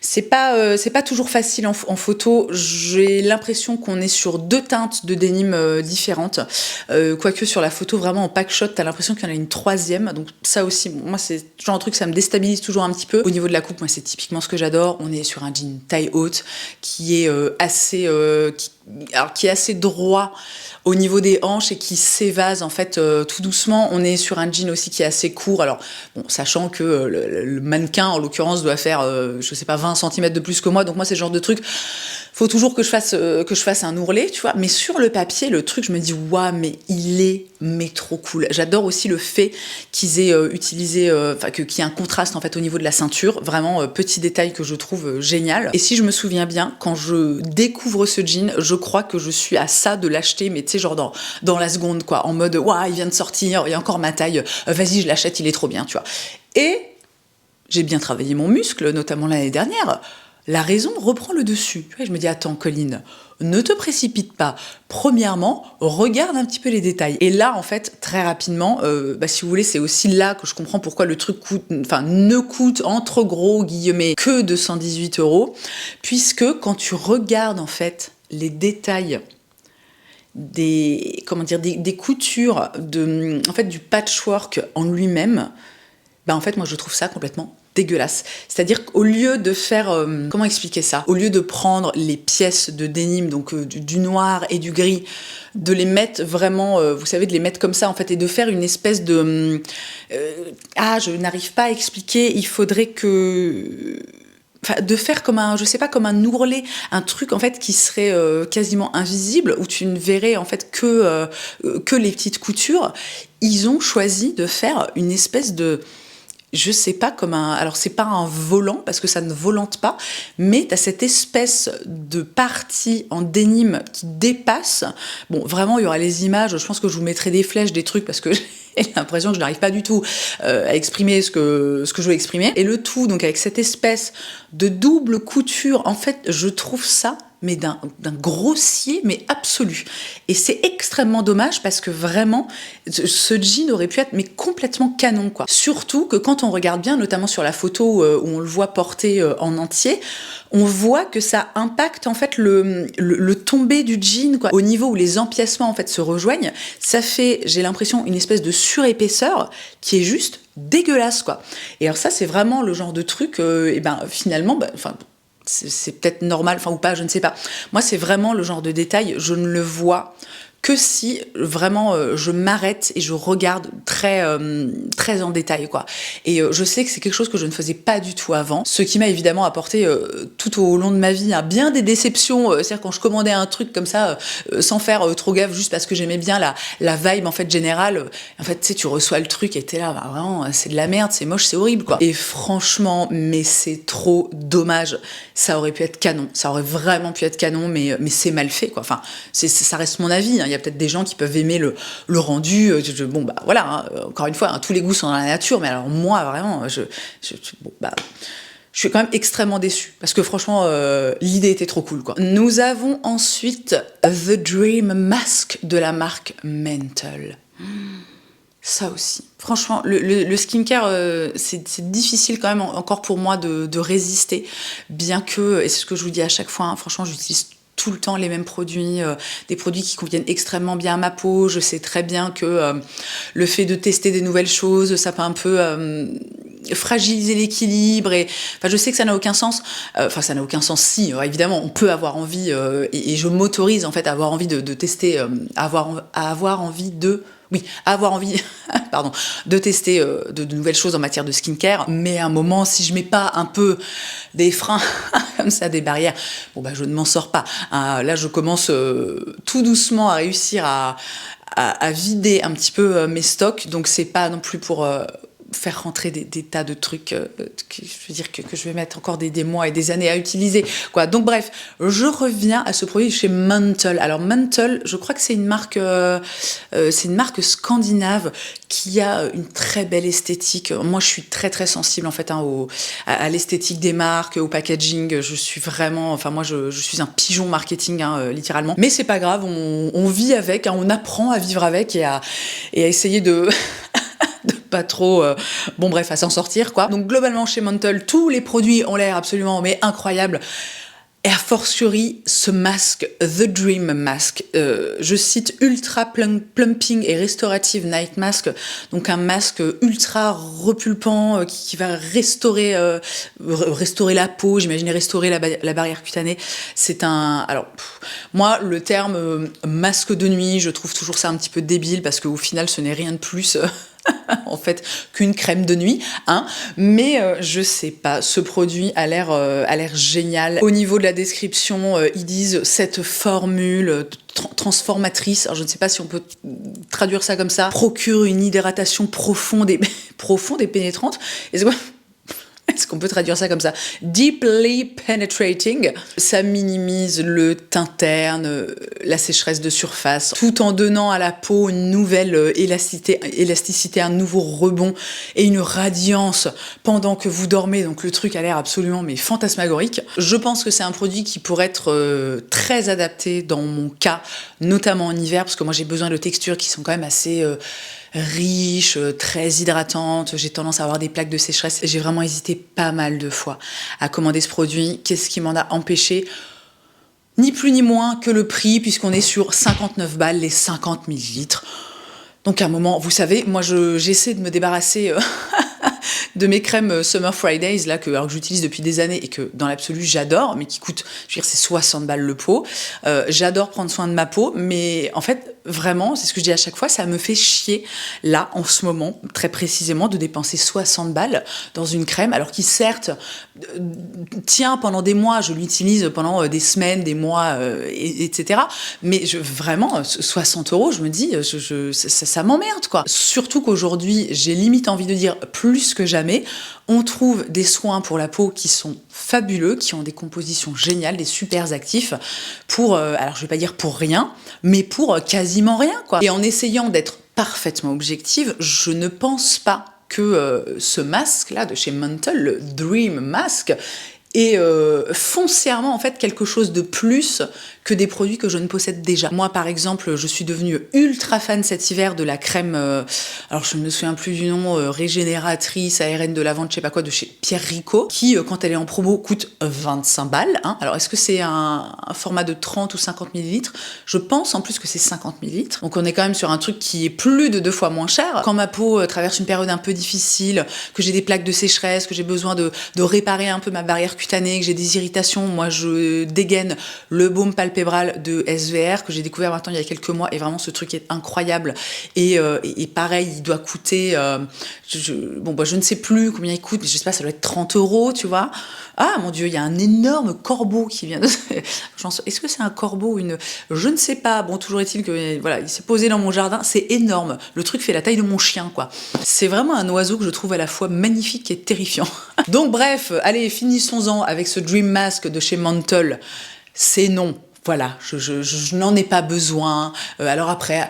Speaker 1: c'est pas toujours facile en photo. J'ai l'impression qu'on est sur 2 teintes de denim différentes, quoique sur la photo vraiment en pack shot, t'as l'impression qu'il y en a une 3e. Donc ça aussi, bon, moi c'est genre un truc, ça me déstabilise toujours un petit peu. Au niveau de la coupe, moi c'est typiquement ce que j'adore. On est sur un jean taille haute qui est qui est assez droit au niveau des hanches et qui s'évase en fait tout doucement. On est sur un jean aussi qui est assez court. Alors, bon, sachant que le mannequin, en l'occurrence, doit faire, je sais pas, 20 cm de plus que moi. Donc moi, c'est le genre de truc, faut toujours que je fasse un ourlet, tu vois. Mais sur le papier, le truc, je me dis, waouh, mais il est trop cool. J'adore aussi le fait qu'ils aient utilisé, qu'il y ait un contraste en fait au niveau de la ceinture. Vraiment, petit détail que je trouve génial. Et si je me souviens bien, quand je découvre ce jean, je crois que je suis à ça de l'acheter, mais tu sais, genre dans la seconde, quoi, en mode, waouh, il vient de sortir, il y a encore ma taille, vas-y, je l'achète, il est trop bien, tu vois. Et j'ai bien travaillé mon muscle, notamment l'année dernière. La raison reprend le dessus. Tu vois, je me dis, attends, Colline, ne te précipite pas. Premièrement, regarde un petit peu les détails. Et là, en fait, très rapidement, si vous voulez, c'est aussi là que je comprends pourquoi le truc ne coûte, entre gros guillemets, que 218 €. Puisque quand tu regardes, en fait, les détails des coutures, en fait, du patchwork en lui-même, en fait, moi, je trouve ça complètement dégueulasse. C'est-à-dire qu'au lieu de faire... comment expliquer ça? Au lieu de prendre les pièces de denim, donc du noir et du gris, de les mettre vraiment, vous savez, de les mettre comme ça, en fait, et de faire une espèce de... je n'arrive pas à expliquer, il faudrait que... de faire comme un, je sais pas, comme un ourlet, un truc en fait qui serait quasiment invisible, où tu ne verrais en fait que les petites coutures. Ils ont choisi de faire une espèce de... je sais pas, comme un... alors c'est pas un volant, parce que ça ne volante pas, mais t'as cette espèce de partie en denim qui dépasse. Bon, vraiment, il y aura les images, je pense que je vous mettrai des flèches, des trucs, parce que j'ai l'impression que je n'arrive pas du tout à exprimer ce que je veux exprimer. Et le tout, donc avec cette espèce de double couture, en fait, je trouve ça mais d'un grossier, mais absolu. Et c'est extrêmement dommage parce que vraiment, ce jean aurait pu être mais complètement canon, quoi. Surtout que quand on regarde bien, notamment sur la photo où on le voit porté en entier, on voit que ça impacte en fait le tombé du jean, quoi. Au niveau où les empiècements en fait se rejoignent, ça fait, j'ai l'impression, une espèce de surépaisseur qui est juste dégueulasse, quoi. Et alors ça, c'est vraiment le genre de truc, finalement, c'est peut-être normal, ou pas, je ne sais pas. Moi, c'est vraiment le genre de détail, je ne le vois que si vraiment je m'arrête et je regarde très en détail, quoi. Et je sais que c'est quelque chose que je ne faisais pas du tout avant, ce qui m'a évidemment apporté tout au long de ma vie bien des déceptions. C'est-à-dire quand je commandais un truc comme ça sans faire trop gaffe, juste parce que j'aimais bien la vibe en fait générale, en fait tu sais, tu reçois le truc et t'es là, vraiment c'est de la merde, c'est moche, c'est horrible, quoi. Et franchement, mais c'est trop dommage. Ça aurait pu être canon, ça aurait vraiment pu être canon, mais c'est mal fait, quoi. Enfin, ça reste mon avis, hein. Il y a peut-être des gens qui peuvent aimer le rendu. Voilà, encore une fois, tous les goûts sont dans la nature, mais alors moi, vraiment, je suis quand même extrêmement déçue, parce que franchement, l'idée était trop cool, quoi. Nous avons ensuite The Dream Mask de la marque Mental. Ça aussi. Franchement, le skincare, c'est difficile quand même encore pour moi de résister, bien que, et c'est ce que je vous dis à chaque fois, hein, franchement, j'utilise tout le temps les mêmes produits, des produits qui conviennent extrêmement bien à ma peau. Je sais très bien que le fait de tester des nouvelles choses, ça peut un peu fragiliser l'équilibre, et je sais que ça n'a aucun sens. Ça n'a aucun sens, si, évidemment, on peut avoir envie, et je m'autorise en fait à avoir envie de tester, avoir envie pardon, de tester de nouvelles choses en matière de skincare, mais à un moment, si je mets pas un peu des freins comme ça, des barrières, je ne m'en sors pas. Là, je commence tout doucement à réussir à vider un petit peu mes stocks, donc c'est pas non plus pour faire rentrer des tas de trucs je veux dire que je vais mettre encore des mois et des années à utiliser, quoi. Donc bref, je reviens à ce produit chez Mantle. Alors Mantle, je crois que c'est une marque scandinave qui a une très belle esthétique. Moi, je suis très très sensible en fait à l'esthétique des marques, au packaging. Je suis vraiment, enfin moi, je suis un pigeon marketing, littéralement. Mais c'est pas grave, on vit avec, on apprend à vivre avec et à essayer de pas trop, bon bref, à s'en sortir, quoi. Donc globalement chez Mantle, tous les produits ont l'air absolument mais incroyables. Et a fortiori, ce masque, The Dream Mask, je cite Ultra Plumping et Restorative Night Mask, donc un masque ultra repulpant qui va restaurer la peau, j'imagine restaurer la barrière cutanée. C'est un... Alors, moi, le terme masque de nuit, je trouve toujours ça un petit peu débile parce qu'au final, ce n'est rien de plus... en fait qu'une crème de nuit, mais je sais pas, ce produit a l'air génial. Au niveau de la description, ils disent cette formule transformatrice, alors je ne sais pas si on peut traduire ça comme ça, procure une hydratation profonde et pénétrante. Est-ce qu'on peut traduire ça comme ça? Deeply penetrating. Ça minimise le teint terne, la sécheresse de surface, tout en donnant à la peau une nouvelle élasticité, un nouveau rebond et une radiance pendant que vous dormez. Donc le truc a l'air absolument mais fantasmagorique. Je pense que c'est un produit qui pourrait être très adapté dans mon cas, notamment en hiver, parce que moi j'ai besoin de textures qui sont quand même assez... riche, très hydratante, j'ai tendance à avoir des plaques de sécheresse. J'ai vraiment hésité pas mal de fois à commander ce produit. Qu'est-ce qui m'en a empêché? Ni plus ni moins que le prix, puisqu'on est sur 59 balles les 50 millilitres. Donc à un moment, vous savez, moi j'essaie de me débarrasser de mes crèmes Summer Fridays là que j'utilise depuis des années et que dans l'absolu j'adore, mais qui coûtent, je veux dire, c'est 60 balles le pot. J'adore prendre soin de ma peau, mais en fait vraiment, c'est ce que je dis à chaque fois, ça me fait chier là en ce moment très précisément de dépenser 60 balles dans une crème, alors qui certes tient pendant des mois, je l'utilise pendant des semaines, des mois, etc. Mais vraiment 60 €, je me dis, ça m'emmerde, quoi. Surtout qu'aujourd'hui, j'ai limite envie de dire plus que jamais, on trouve des soins pour la peau qui sont fabuleux, qui ont des compositions géniales, des super actifs, pour, alors je vais pas dire pour rien, mais pour quasiment rien, quoi. Et en essayant d'être parfaitement objective, je ne pense pas que ce masque-là de chez Mantle, le Dream Mask, est foncièrement en fait quelque chose de plus que des produits que je ne possède déjà. Moi, par exemple, je suis devenue ultra fan cet hiver de la crème, alors je ne me souviens plus du nom, régénératrice, ARN de lavande, je sais pas quoi, de chez Pierre Rico, qui, quand elle est en promo, coûte 25 balles. Alors, est-ce que c'est un format de 30 ou 50 millilitres? Je pense en plus que c'est 50 millilitres. Donc, on est quand même sur un truc qui est plus de 2 fois moins cher. Quand ma peau traverse une période un peu difficile, que j'ai des plaques de sécheresse, que j'ai besoin de réparer un peu ma barrière cutanée, que j'ai des irritations, moi, je dégaine le baume palpébral de SVR que j'ai découvert maintenant il y a quelques mois, et vraiment ce truc est incroyable, et pareil, il doit coûter je ne sais plus combien il coûte, mais je sais pas, ça doit être 30 €, tu vois. Ah mon Dieu, il y a un énorme corbeau qui vient de... Est-ce que c'est un corbeau ou une... Je ne sais pas. Bon, toujours est-il que voilà, il s'est posé dans mon jardin, c'est énorme. Le truc fait la taille de mon chien, quoi. C'est vraiment un oiseau que je trouve à la fois magnifique et terrifiant. Donc bref, allez, finissons-en avec ce Dream Mask de chez Mantle. C'est non. Voilà, je n'en ai pas besoin. Alors après...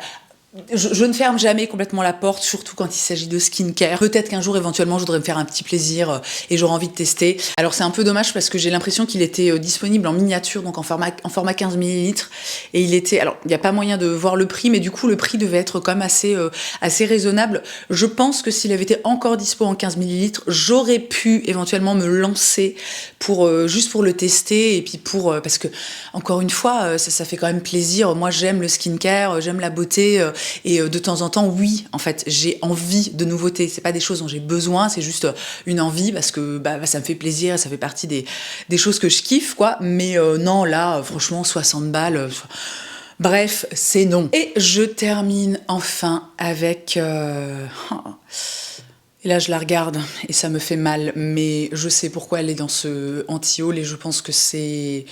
Speaker 1: Je ne ferme jamais complètement la porte, surtout quand il s'agit de skincare. Peut-être qu'un jour, éventuellement, je voudrais me faire un petit plaisir et j'aurais envie de tester. Alors, c'est un peu dommage parce que j'ai l'impression qu'il était disponible en miniature, donc en format 15 millilitres. Et il était... Alors, il n'y a pas moyen de voir le prix, mais du coup, le prix devait être quand même assez raisonnable. Je pense que s'il avait été encore dispo en 15 millilitres, j'aurais pu éventuellement me lancer juste pour le tester. Et puis parce que, encore une fois, ça fait quand même plaisir. Moi, j'aime le skincare, j'aime la beauté... Et de temps en temps, oui, en fait, j'ai envie de nouveautés. C'est pas des choses dont j'ai besoin, c'est juste une envie parce que ça me fait plaisir, ça fait partie des choses que je kiffe, quoi. Mais non, là, franchement, 60 balles... Bref, c'est non. Et je termine enfin avec... Et là, je la regarde et ça me fait mal, mais je sais pourquoi elle est dans ce anti-haul et je pense que c'est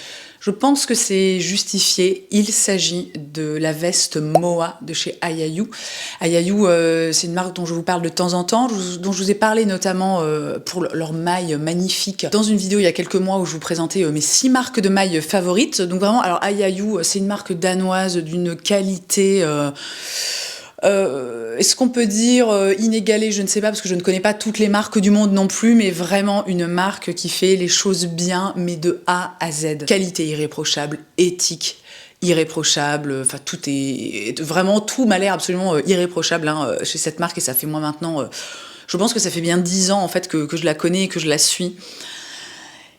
Speaker 1: justifié. Il s'agit de la veste Moa de chez Ayayu. Ayayu, c'est une marque dont je vous parle de temps en temps, dont je vous ai parlé notamment pour leur maille magnifique dans une vidéo il y a quelques mois où je vous présentais mes 6 marques de mailles favorites. Donc vraiment, alors Ayayu, c'est une marque danoise d'une qualité... est-ce qu'on peut dire inégalée? Je ne sais pas, parce que je ne connais pas toutes les marques du monde non plus, mais vraiment une marque qui fait les choses bien, mais de A à Z. Qualité irréprochable, éthique irréprochable, enfin tout est... Vraiment, tout m'a l'air absolument irréprochable chez cette marque, et ça fait moi maintenant... je pense que ça fait bien 10 ans en fait que je la connais et que je la suis.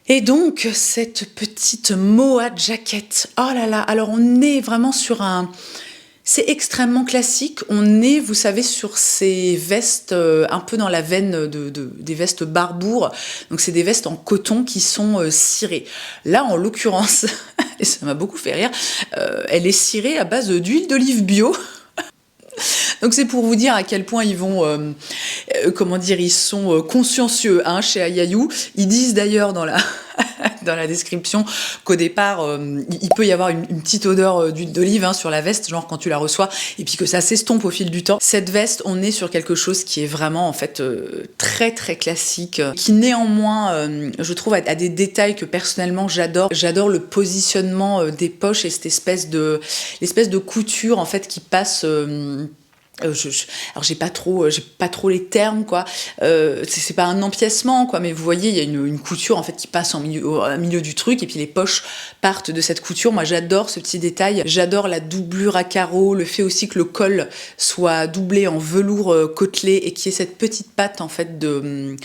Speaker 1: Et donc, cette petite Moa jacket, oh là là, alors on est vraiment sur un... C'est extrêmement classique, on est, vous savez, sur ces vestes un peu dans la veine des vestes Barbour, donc c'est des vestes en coton qui sont cirées. Là, en l'occurrence, et ça m'a beaucoup fait rire, elle est cirée à base d'huile d'olive bio. Donc c'est pour vous dire à quel point ils vont, comment dire, ils sont consciencieux chez Ayayu. Ils disent d'ailleurs dans la... dans la description qu'au départ il peut y avoir une petite odeur d'huile d'olive sur la veste, genre quand tu la reçois, et puis que ça s'estompe au fil du temps. Cette veste, on est sur quelque chose qui est vraiment en fait très très classique, qui néanmoins je trouve a des détails que personnellement j'adore. J'adore le positionnement des poches et cette espèce de couture en fait qui passe... alors j'ai pas trop les termes quoi, c'est pas un empiècement quoi, mais vous voyez il y a une couture en fait qui passe au milieu du truc, et puis les poches partent de cette couture. Moi j'adore ce petit détail, j'adore la doublure à carreaux, le fait aussi que le col soit doublé en velours côtelé et qu'il y ait cette petite patte en fait de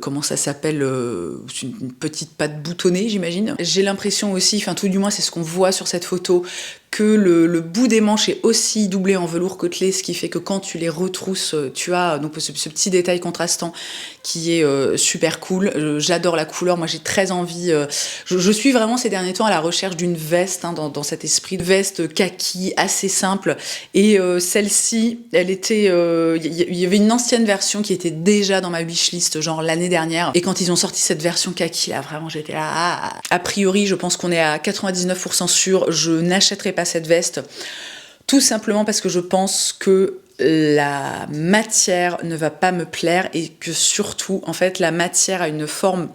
Speaker 1: comment ça s'appelle, une petite patte boutonnée j'imagine. J'ai l'impression aussi, enfin tout du moins c'est ce qu'on voit sur cette photo, que le bout des manches est aussi doublé en velours côtelé, ce qui fait que quand tu les retrousses, tu as donc ce petit détail contrastant qui est super cool. J'adore la couleur, moi j'ai très envie, je suis vraiment ces derniers temps à la recherche d'une veste dans cet esprit de veste kaki assez simple, et celle-ci, elle était, il y avait une ancienne version qui était déjà dans ma wishlist genre l'année dernière, et quand ils ont sorti cette version kaki là, vraiment j'étais là, a priori je pense qu'on est à 99% sûr, je n'achèterai pas cette veste, tout simplement parce que je pense que la matière ne va pas me plaire, et que surtout en fait la matière a une forme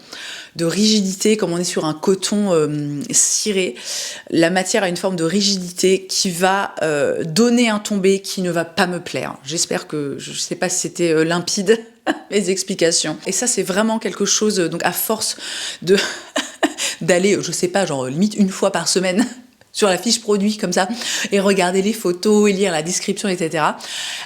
Speaker 1: de rigidité, comme on est sur un coton ciré, la matière a une forme de rigidité qui va donner un tombé qui ne va pas me plaire. J'espère que, je sais pas si c'était limpide mes explications, et ça c'est vraiment quelque chose, donc à force de d'aller, je sais pas, genre limite une fois par semaine sur la fiche produit comme ça, et regarder les photos et lire la description, etc.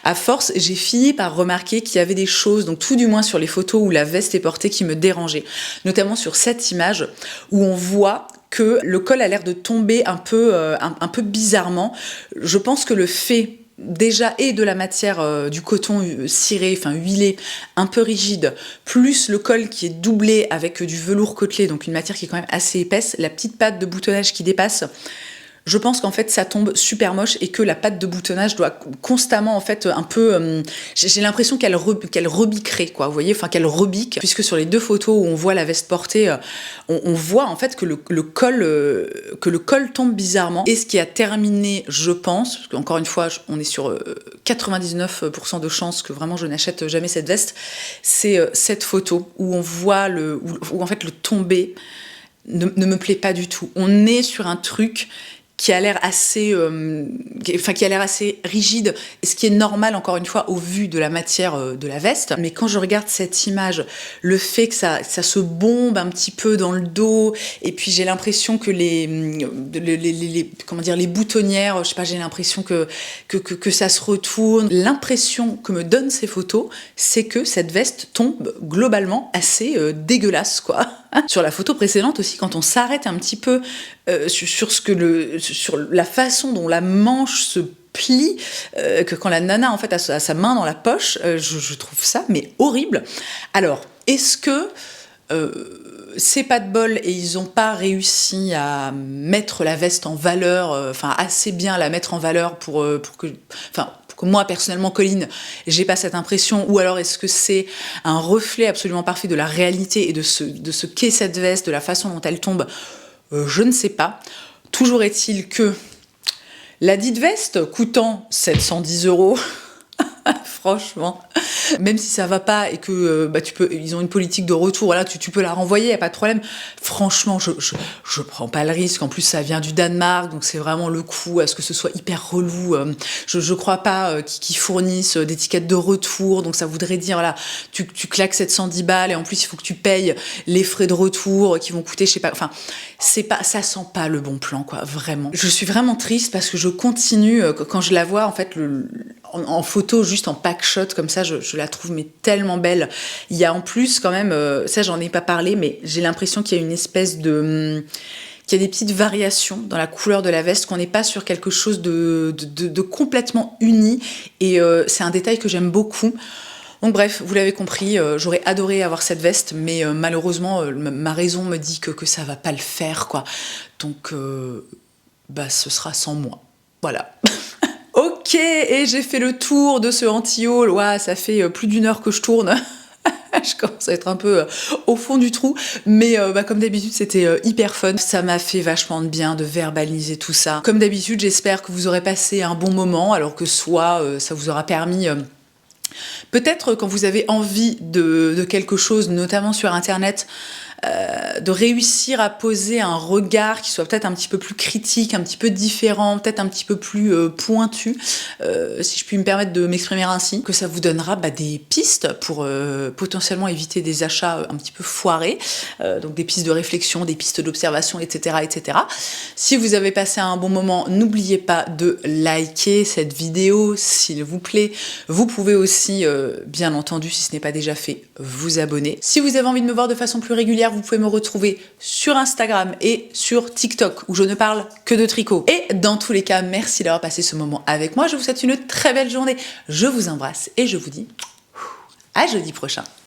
Speaker 1: À force, j'ai fini par remarquer qu'il y avait des choses, donc tout du moins sur les photos où la veste est portée, qui me dérangeaient. Notamment sur cette image où on voit que le col a l'air de tomber un peu bizarrement. Je pense que le fait déjà et de la matière du coton ciré, enfin huilé, un peu rigide, plus le col qui est doublé avec du velours côtelé, donc une matière qui est quand même assez épaisse, la petite patte de boutonnage qui dépasse, je pense qu'en fait ça tombe super moche, et que la patte de boutonnage doit constamment en fait un peu... j'ai l'impression qu'elle rebiquerait quoi, vous voyez, enfin qu'elle rebique, puisque sur les 2 photos où on voit la veste portée, on voit en fait que le col tombe bizarrement. Et ce qui a terminé, je pense, parce qu'encore une fois on est sur 99% de chances que vraiment je n'achète jamais cette veste, c'est cette photo où on voit où en fait le tombé ne me plaît pas du tout. On est sur un truc qui a l'air assez, qui a l'air assez rigide, ce qui est normal encore une fois au vu de la matière de la veste. Mais quand je regarde cette image, le fait que ça se bombe un petit peu dans le dos, et puis j'ai l'impression que les boutonnières, je sais pas, j'ai l'impression que ça se retourne. L'impression que me donnent ces photos, c'est que cette veste tombe globalement assez dégueulasse quoi. Sur la photo précédente aussi, quand on s'arrête un petit peu sur la façon dont la manche se plie, que quand la nana en fait a sa main dans la poche, je trouve ça mais horrible. Alors, est-ce que c'est pas de bol et ils ont pas réussi à mettre la veste en valeur, assez bien la mettre en valeur pour que moi, personnellement, Colline, j'ai pas cette impression, ou alors est-ce que c'est un reflet absolument parfait de la réalité et de ce qu'est cette veste, de la façon dont elle tombe, je ne sais pas. Toujours est-il que la dite veste coûtant 710 €, franchement, même si ça va pas et que ils ont une politique de retour, voilà, tu peux la renvoyer, y a pas de problème. Franchement, je prends pas le risque. En plus, ça vient du Danemark, donc c'est vraiment le coup à ce que ce soit hyper relou. Je crois pas qu'ils fournissent d'étiquettes de retour, donc ça voudrait dire, voilà, tu claques 710 balles et en plus il faut que tu payes les frais de retour qui vont coûter, je sais pas, enfin, ça sent pas le bon plan, quoi, vraiment. Je suis vraiment triste parce que je continue, quand je la vois, en fait, en photo, juste en pack shot comme ça, je la trouve mais tellement belle. Il y a en plus quand même, ça j'en ai pas parlé, mais j'ai l'impression qu'il y a une espèce de... qu'il y a des petites variations dans la couleur de la veste, qu'on n'est pas sur quelque chose de complètement uni, et c'est un détail que j'aime beaucoup. Donc bref, vous l'avez compris, j'aurais adoré avoir cette veste, mais malheureusement, ma raison me dit que ça va pas le faire, quoi. Donc, ce sera sans moi. Voilà. Ok, et j'ai fait le tour de ce anti-haul. Ouah, ça fait plus d'1 heure que je tourne. Je commence à être un peu au fond du trou, mais comme d'habitude, c'était hyper fun. Ça m'a fait vachement de bien de verbaliser tout ça. Comme d'habitude, j'espère que vous aurez passé un bon moment, alors que soit ça vous aura permis... peut-être quand vous avez envie de quelque chose, notamment sur Internet, de réussir à poser un regard qui soit peut-être un petit peu plus critique, un petit peu différent, peut-être un petit peu plus pointu, si je puis me permettre de m'exprimer ainsi, que ça vous donnera des pistes pour potentiellement éviter des achats un petit peu foirés, donc des pistes de réflexion, des pistes d'observation, etc., etc. Si vous avez passé un bon moment, n'oubliez pas de liker cette vidéo, s'il vous plaît. Vous pouvez aussi, bien entendu, si ce n'est pas déjà fait, vous abonner. Si vous avez envie de me voir de façon plus régulière, vous pouvez me retrouver sur Instagram et sur TikTok, où je ne parle que de tricot. Et dans tous les cas, merci d'avoir passé ce moment avec moi. Je vous souhaite une très belle journée. Je vous embrasse et je vous dis à jeudi prochain.